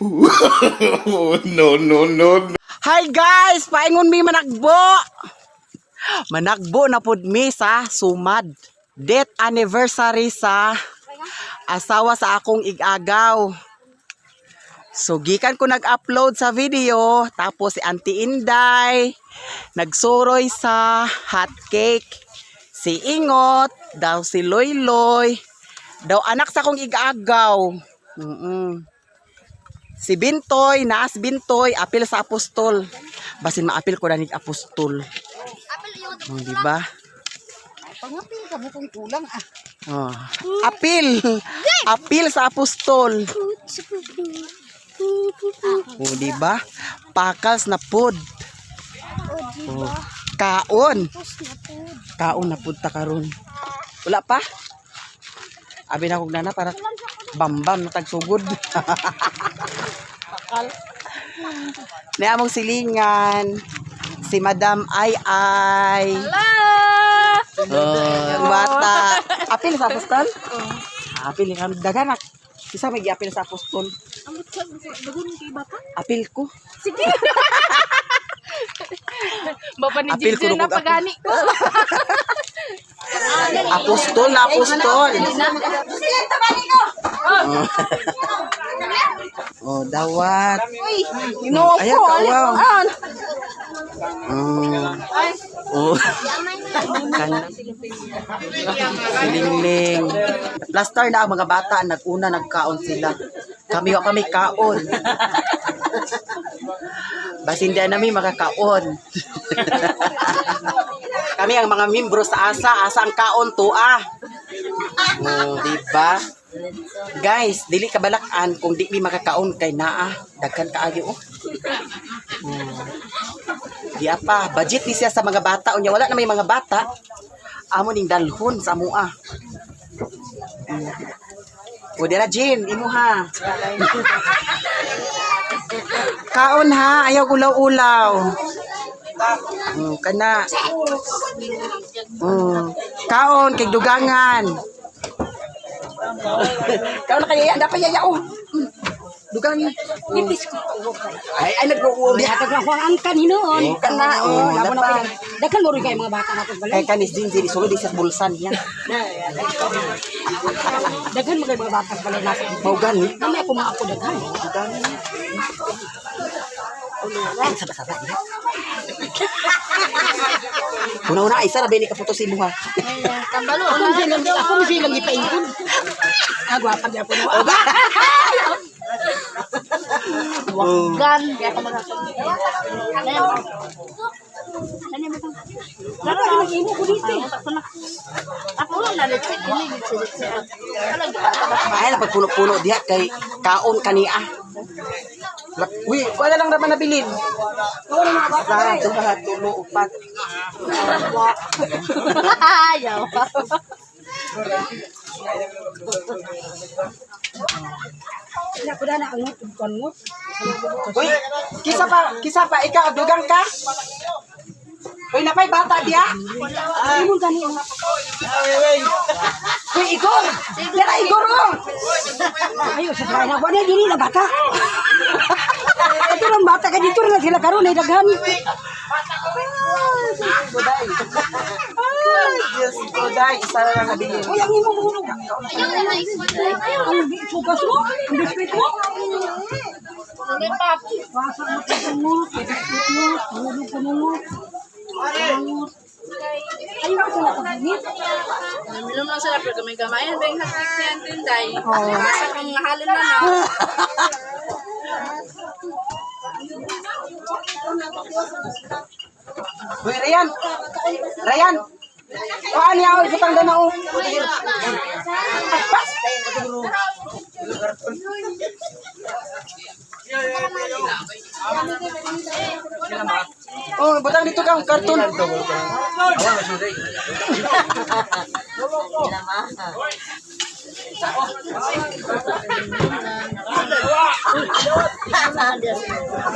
No, no, no. Hi guys, paingon mi managbo. Managbo na pud mi sa sumad. Death anniversary sa asawa sa akong igagaw. So gikan ko nag-upload sa video, tapos si Auntie Inday nagsuroy sa hot cake. Si Ingot, daw si Loyloy, daw anak sa akong igagaw. Si Bintoy, naas Bintoy, apil sa apostol. Basin maapil ko na ni apostol. Di ba? Pangapil ka mo kung kulang ah. Oh. Apil. Apil sa apostol. Oh, di ba? Pakals na pud. Oh. Kaon. Kaon na pud ta karon. Wala pa? Abi na kog nana para bambam na tagsugod. Pakal. Ni among silingan si Madam Ay. Oh, bata. Apil sa apostol? Apil ka daganak. Isa may apil sa apostol. Apil ko. Sige. Baba ni Apil ko Jinjil na pagani ko. Apostol na apostol. Oh, dawat. Ginoo Ayaw ko. ka, wow. Oh. Silingling. Last time na ang mga bata naguna nagkaon sila. Kami kaon. Basin din namin makakaon. Kami ang mga membro sa asa ang kaon tuah. Oh, di ba? Guys, dili kabalakan kung di mi makakaon kay naa, daghan kaayo oh. Di apa, budget ni siya sa mga bata unya wala na may mga bata. Amo ning dalhon sa mua. O dira Jin, imo ha. Kaon ha, ayaw ulaw-ulaw. Kana. Kaon kay dugangan. Kaon na kaya dapat yayaw. Dugang nipis ko. Ay nagwo di Kaya kagwahan ka ni noon. kana Labo na pinag. Daghan mo rin kayo mga bata natin balay. kay kanis din diri sulod sa bulsan niya. Daghan mo kayo mga bata balay natin. Mao gani. Kami ako mga ako daghan. Ay sabay-sabay. Una-una isa ra bini ka photo si mo ha. Kambalo. Ako mo silang ipaingkod. Agwapa di ako. Wagan. Kaya ka magsasabi. Dapat mag-imo ko dito. Ako lang na-retreat. Ay na pagpuno-puno diha kay kaon kania. Uy, wala lang naman nabilin. Wala na ba? Sa tulo upat. Ayaw. Sila ko na ang ngot. Uy, kisa pa ikaw dugang ka? Uy, napay bata diha? Imong gani ang Uy, Igor! Dira Igor oh! ayo sa kaya wala dili na bata. Ito lang bata ka dito na sila karon ay daghan. Ay, Diyos ko, dahil isa na lang nabilin. Uy, ang imo mo. Ang sugas mo, ang biskuit mo. Lipat. Basa mo sa mo, biskuit mo, tulog ko mo. Ay, mo sila paghinit. Minum lang sila pero gamay-gamayan ba yung hapik ni Antinday? Basta kang halin na na. Uy, Ryan! Ryan! Paan niya ako, isutang na ako. Oh, butang dito ka, karton.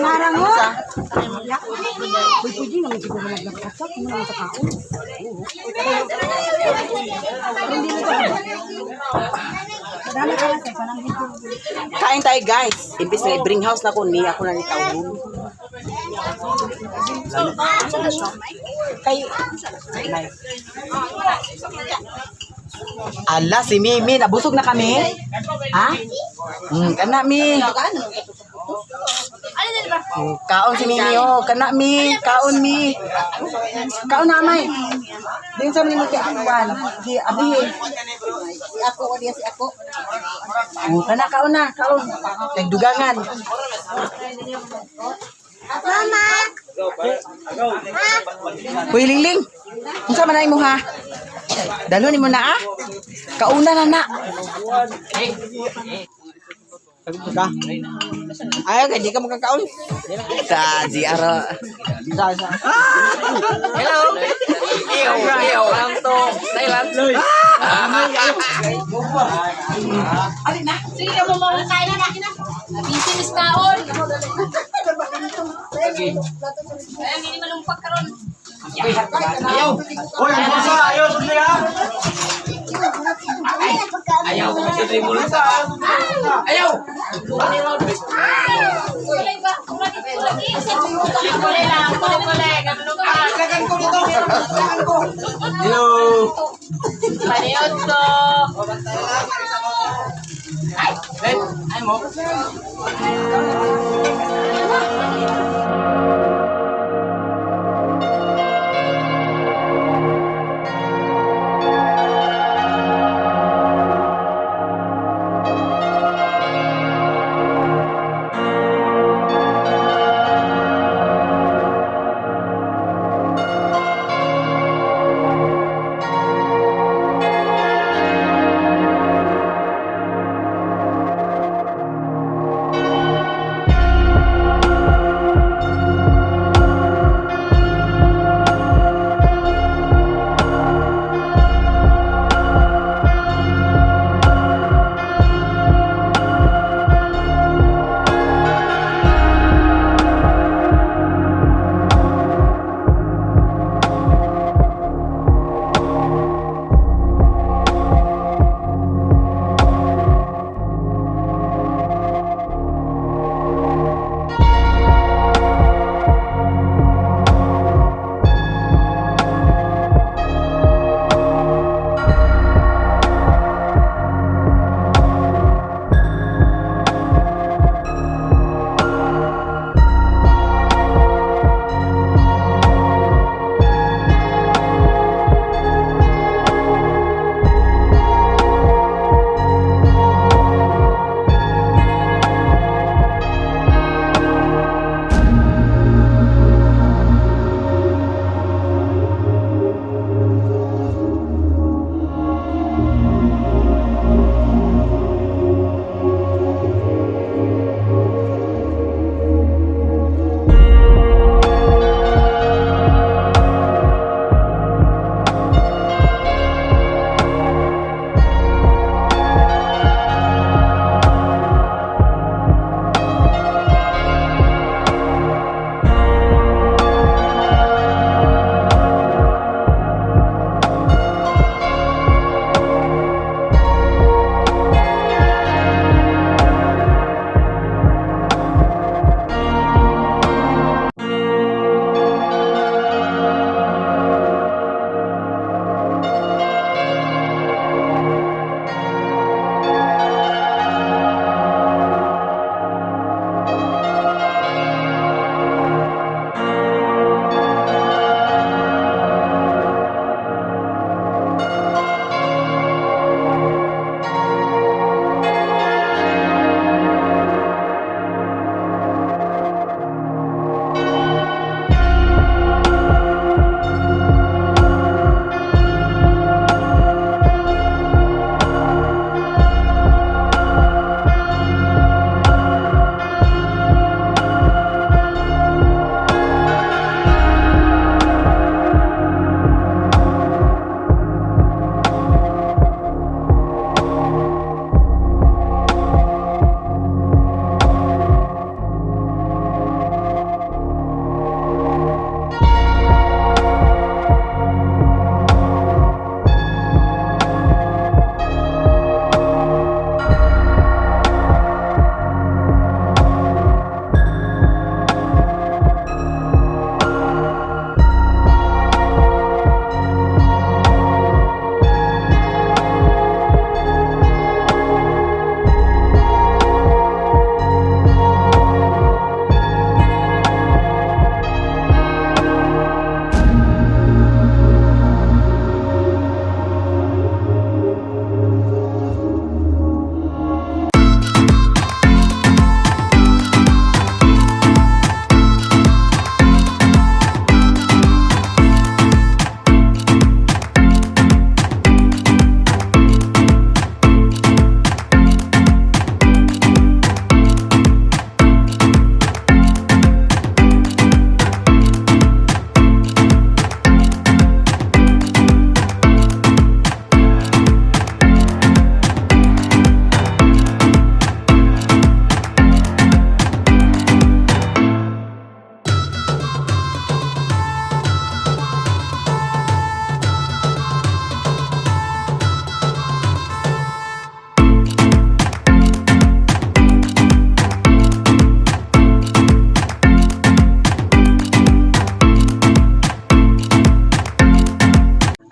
Narangot. Pwede naman siguro nagkakasap. Hindi naman sa kaon. Hindi mo Dala ka lang sa nang dito. Kain tayo guys. Imbis na i-bring house na ko ni ako na ni tawon. Kay Ala, si Mimi, nabusog na kami? Ha? Kana Mi. Kaon si Mimi, oh. Kana Mi. Kaon Mi. Kaon na, May. Din sa mga kaibigan. Si Abi. Si ako, dia si ako. Kana, kaon na. Kaon. Nagdugangan. Mama! Uy, Lingling. Unsa man mo ha? Dalo ni mo na ah. Kauna na na. Ka. Ay, hindi ka magkakaon. Sa GR. Hello. Iyo, lang to. Thailand. Ali na. Sige, mo mga kain na nakin na. Busy mis kaon. Ay, hindi malumpak karon. Ayaw! Hoy, ang basa! Ayaw! Sundin ha! Ayaw! Sundin mo lang sa! Ayaw! Kulay ba? Kulay lang. Kulay. Lagan ko dito. Lagan ko. Hello! Paniod ko. Ay mo!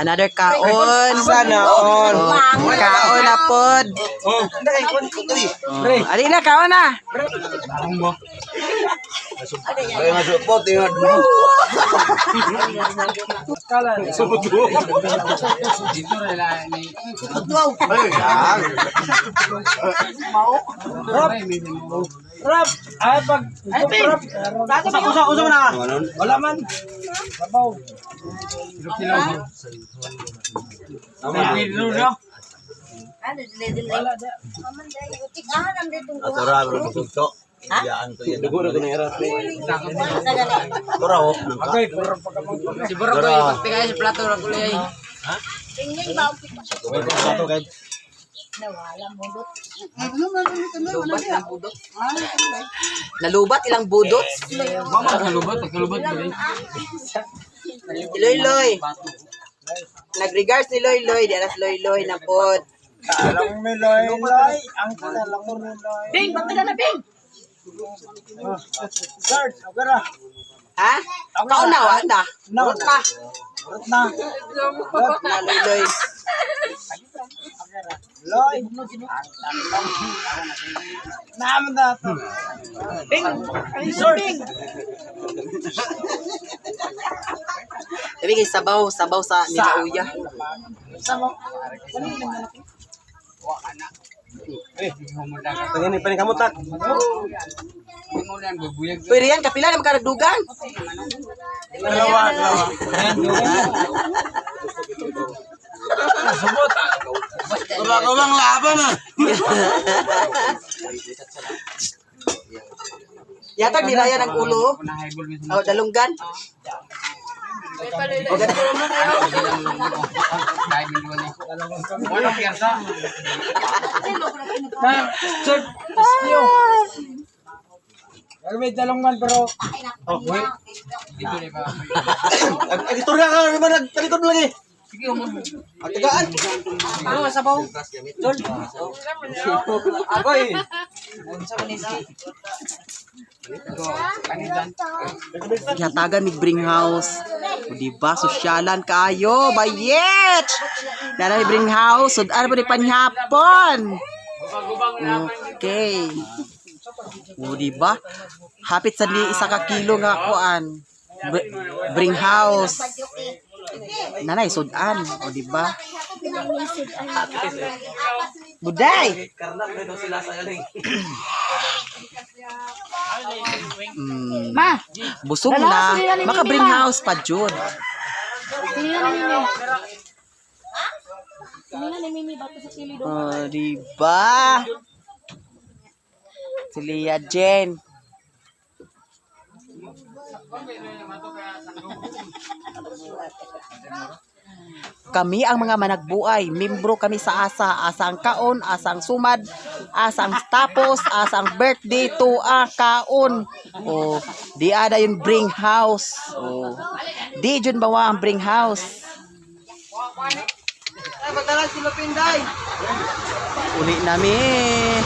Another kaon. Sana all. Kaon na pod. Oh. Ali na kaon na. Ay masuk pot ingat. Sebut dulu. Rap, ay pag rap. Usap na. Wala man. Sabaw. Atura berbentuk. Yaan to yan. Dugo na era. Tura oh. Okay, puro pagkamang. Siguro ko yung pagtigay sa plato na kulay. Satu kay. Nalubat ilang budot. Loy. Nag-regards ni Loy. Di alas Loy na pod. Alam mo loy, ang kanalang mo loy. Bing, ba't na Bing? Guard, agara. Ha? Kaon na, wala. Urot na. Urot na. Na Loy. Loy. Naman na to. Bing, Bing. Sabi kay sabaw sa nilauya. Pengen ni kamu tak. Pero yan, kapila na magkaragdugan. Dalawa. Orang laban ah. Yatag nilaya ng ulo. Oh, dalunggan. Check. Spiyo. May dalungan pero Editor ka naman nagtalikod lagi. Ang tagaan. Ano, sabaw? agoy. Yatagan ni Bring House. O diba, sosyalan kayo. Bayet! Dala ni Bring House. Sudan po ni Panyapon. Okay. O diba? Hapit sa ni isa ka kilo nga kuan. Bring House. Nanay, sudan. O diba? Buday! Ma, Busog na. Maka Bring House pa, Jud. O diba? Si Lia Jen. Kami ang mga managbuay, membro kami sa asa, asang kaon, asang sumad, asang tapos, asang birthday to kaon. O, di ada yung Bring House. O, di jud bawa ang Bring House. Ay, magdalag sila Pinday. Uli namin.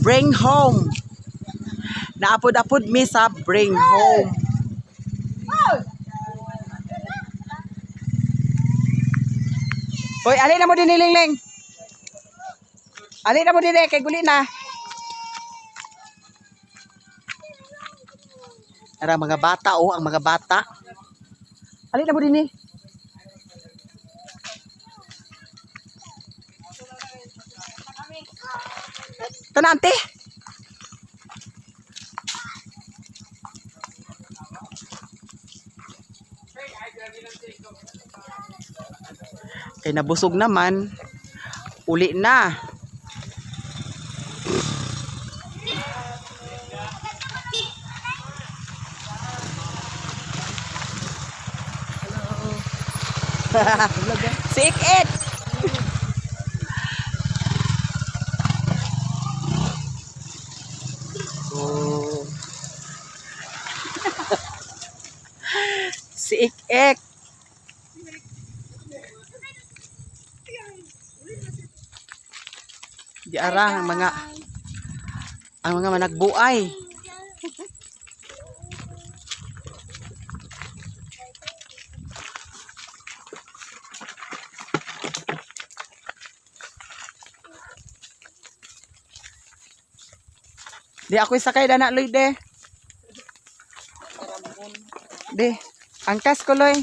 Bring home. Naapod-apod mi sa Bring home. Hoy, alin na mo din Lingling. Alin na mo din kay guli na. Ara mga bata ang mga bata. Alin na mo din Tanante. Kay nabusog naman. Uli na. Sick it. Oh. Si Ik-Ik. Di arah ang mga managbuay. Di ako sakay dana Loy de. De, angkas ko Loy.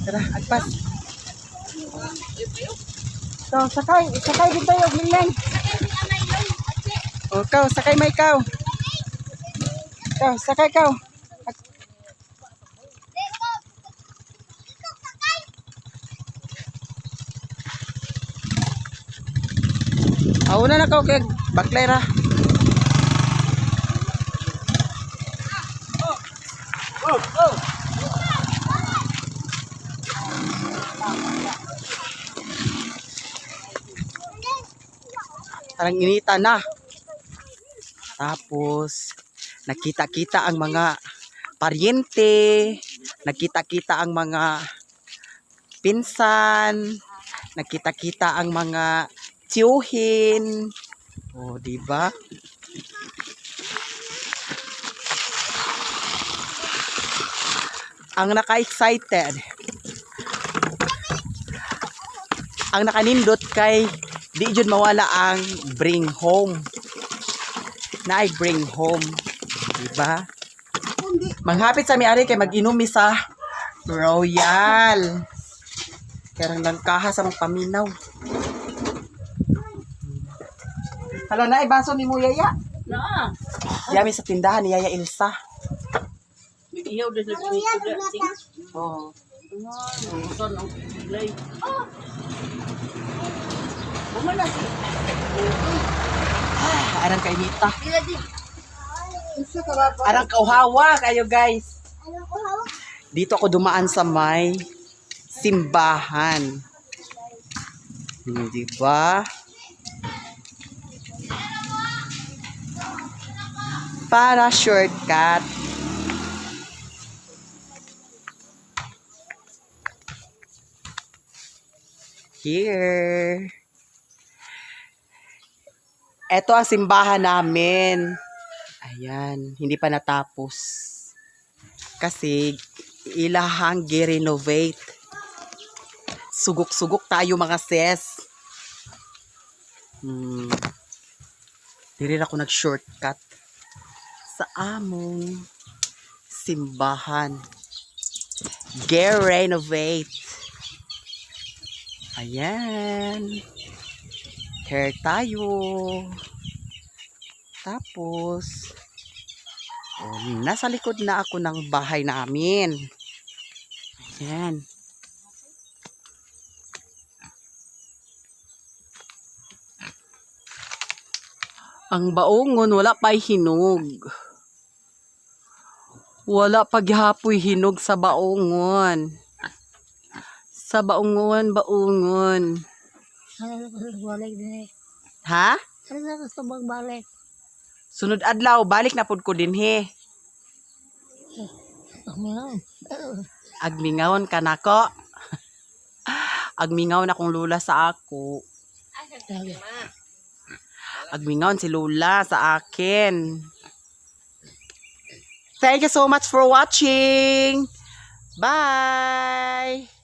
Tara, agpas. So, sakay dito yung Lileng. O, ikaw, sakay may ikaw. Ikaw, sakay ikaw. Una na ka, kay baklay ra. Parang inita na. Tapos, nakita-kita ang mga paryente, nakita-kita ang mga pinsan, nakita-kita ang mga tiyuhin. O, diba? Ang naka-excited, ang nakanindot kay di jud mawala ang bring home. Na bring home, diba? Manghapit sa miari kay mag-inom mi sa Royal. Karang lang kaha sa mga paminaw. Hala na, ibaso ni mo Yaya. Na. Yami sa tindahan ni Yaya Ilsa. Iyaw din na sing. Oh. Son ang play. Arang kay Nita. Arang kauhawa kayo guys. Dito ako dumaan sa may simbahan. Diba? Para shortcut. Here. Ito ang simbahan namin. Ayan, hindi pa natapos. Kasi ilahang gi-renovate. Sugok-sugok tayo mga sis. Diri ako nag-shortcut sa among simbahan. Gi-renovate. Ayan. Here tayo. Tapos, nasa likod na ako ng bahay namin. Ayan. Ang baongon, wala pa'y hinog. Wala paghapoy hinog sa baongon. Sa baongon. Balik din eh. Ha? Ano na gusto magbalik? Sunod adlaw, balik na pud ko din he. Agmingaon ka nako. Agmingaon akong lula sa ako. Agmingaon si Lola sa akin. Thank you so much for watching. Bye!